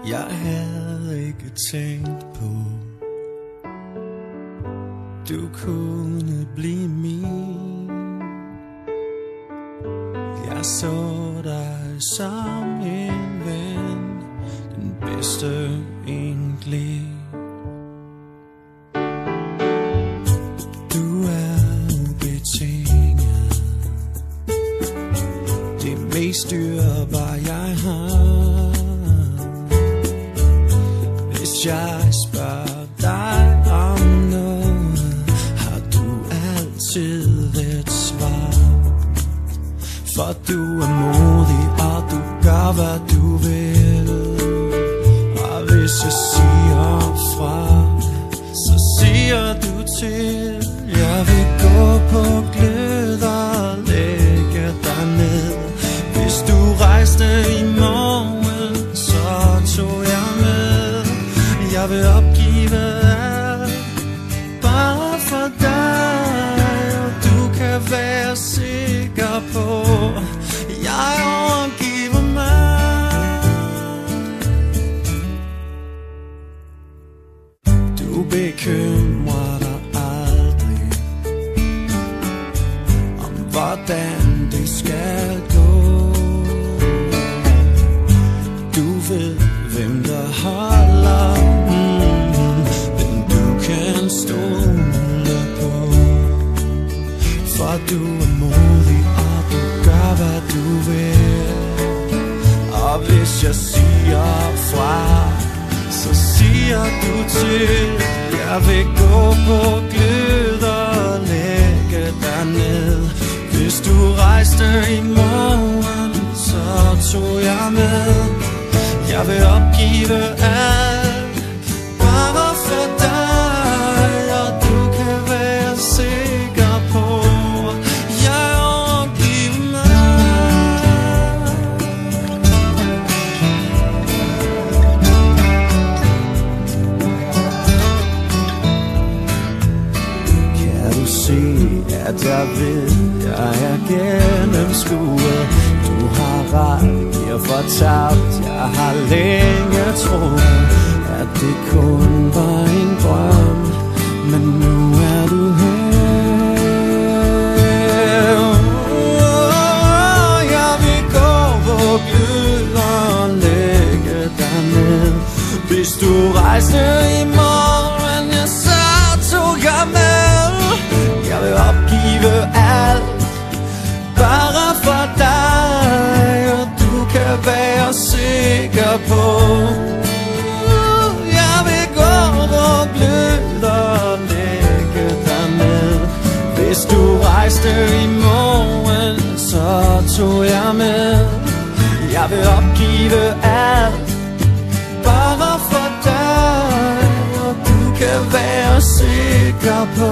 Jeg havde ikke tænkt på, du kunne blive min. Jeg så dig som en ven, den bedste egentlig. Du er ubetinget, det mest dyrebare jeg har. Hvis jeg spørger dig om noget, har du altid et svar. For du er modig, og du gør hvad du vil. Og hvis jeg siger fra, så siger du til. Jeg vil gå på glød og lægge dig ned. Hvis du rejste i morgen, så tog jeg med. Jeg vil opgive alt, bare for dig. Og du kan være sikker på, jeg overgiver mig. Du bekymrer dig aldrig om hvordan det skal gå. Du ved hvem der holder, hvem du kan stole på. For du er modig, og du gør hvad du vil. Og hvis jeg siger fra, så siger du til. Jeg vil gå på glød og lægge dig ned. Hvis du rejste i morgen, så tog jeg med. Jeg vil opgive alt, bare for dig. Og du kan være sikker på, jeg overgiver mig. Kan du se, at jeg ved, jeg er gennemskuet. Du har ret, jeg fortabt. Jeg har længe troet, at det kun var en drøm. Men nu er du her. Jeg vil gå på glød og lægge dig ned. Hvis du rejste i morgen, ja, så tog jeg med. Jeg vil opgive alt, bare for dig. Og du kan være sikker på, jeg vil gå på glød og lægge dig ned. Hvis du rejste i morgen, så tog jeg med. Jeg vil opgive alt, bare for dig. Og du kan være sikker på,